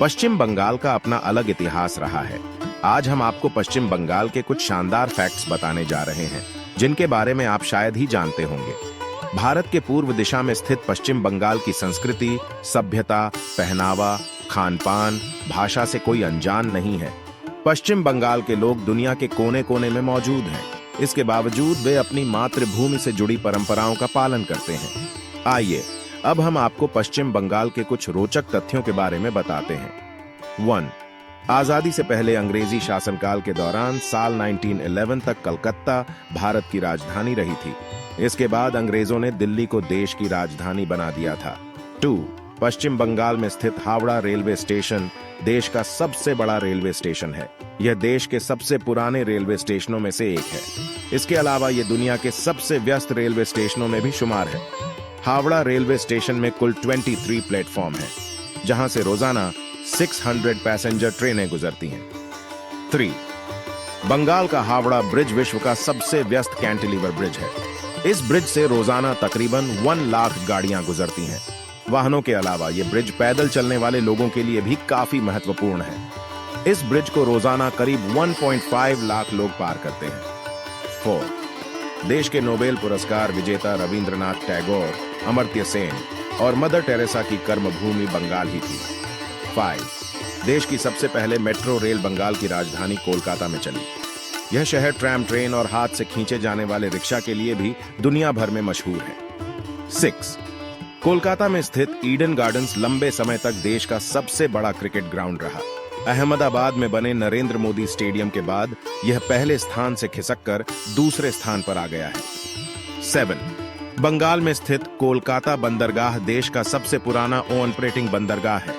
पश्चिम बंगाल का अपना अलग इतिहास रहा है। आज हम आपको पश्चिम बंगाल के कुछ शानदार फैक्ट्स बताने जा रहे हैं, जिनके बारे में आप शायद ही जानते होंगे। भारत के पूर्व दिशा में स्थित पश्चिम बंगाल की संस्कृति, सभ्यता, पहनावा, खान-पान, भाषा से कोई अनजान नहीं है। पश्चिम बंगाल के लोग दुनिया के कोने-कोने में मौजूद हैं। इसके बावजूद वे अपनी मातृभूमि से जुड़ी परंपराओं का पालन करते हैं। आइए, अब हम आपको पश्चिम बंगाल के कुछ रोचक तथ्यों के बारे में बताते हैं। 1. आजादी से पहले अंग्रेजी शासनकाल के दौरान साल 1911 तक कलकत्ता भारत की राजधानी रही थी। इसके बाद अंग्रेजों ने दिल्ली को देश की राजधानी बना दिया था। 2. पश्चिम बंगाल में स्थित हावड़ा रेलवे स्टेशन देश का सबसे बड़ा रेलवे स्टेशन है। यह देश के सबसे पुराने रेलवे स्टेशनों में से एक है। इसके अलावा यह दुनिया के सबसे व्यस्त रेलवे स्टेशनों में भी शुमार है। हावड़ा रेलवे स्टेशन में कुल 23 प्लेटफॉर्म हैं, जहां से रोजाना 600 पैसेंजर ट्रेनें गुजरती हैं। 3. बंगाल का हावड़ा ब्रिज विश्व का सबसे व्यस्त कैंटिलीवर ब्रिज है। इस ब्रिज से रोजाना तकरीबन 1 लाख गाड़ियां गुजरती हैं। वाहनों के अलावा यह ब्रिज पैदल चलने वाले लोगों के लिए भी काफी महत्वपूर्ण है। इस ब्रिज को रोजाना करीब 1.5 लाख लोग पार करते हैं। 4. देश के नोबेल पुरस्कार विजेता रविंद्रनाथ टैगोर, अमर्त्य सेन और मदर टेरेसा की कर्मभूमि बंगाल ही थी। 5. देश की सबसे पहले मेट्रो रेल बंगाल की राजधानी कोलकाता में चली। यह शहर ट्रैम, ट्रेन और हाथ से खींचे जाने वाले रिक्शा के लिए भी दुनिया भर में मशहूर है। 6. कोलकाता में स्थित ईडन गार्डन्स लंबे समय तक देश का सबसे बड़ा क्रिकेट ग्राउंड रहा। अहमदाबाद में बने नरेंद्र मोदी स्टेडियम के बाद यह पहले स्थान से खिसककर दूसरे स्थान पर आ गया है। 7. बंगाल में स्थित कोलकाता बंदरगाह देश का सबसे पुराना ऑपरेटिंग बंदरगाह है।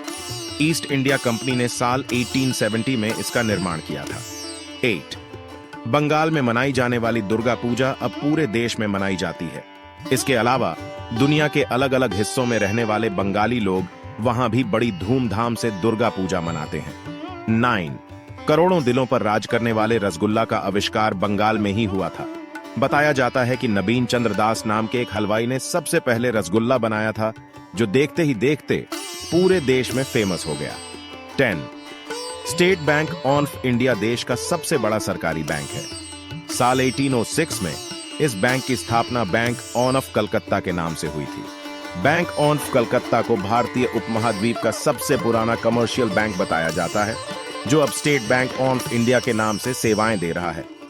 ईस्ट इंडिया कंपनी ने साल 1870 में इसका निर्माण किया था। 8. बंगाल में मनाई जाने वाली दुर्गा पूजा अब पूरे देश में मनाई जाती है। इसके अलावा दुनिया के अलग अलग हिस्सों में रहने वाले बंगाली लोग वहां भी बड़ी धूमधाम से दुर्गा पूजा मनाते हैं। 9. करोड़ों दिलों पर राज करने वाले रसगुल्ला का आविष्कार बंगाल में ही हुआ था। बताया जाता है कि नबीन चंद्र दास नाम के एक हलवाई ने सबसे पहले रसगुल्ला बनाया था, जो देखते ही देखते पूरे देश में फेमस हो गया। 10. स्टेट बैंक ऑफ इंडिया देश का सबसे बड़ा सरकारी बैंक है। साल 1806 में इस बैंक की स्थापना बैंक ऑफ कलकत्ता के नाम से हुई थी। बैंक ऑफ कलकत्ता को भारतीय उपमहाद्वीप का सबसे पुराना कमर्शियल बैंक बताया जाता है, जो अब स्टेट बैंक ऑफ इंडिया के नाम से सेवाएं दे रहा है।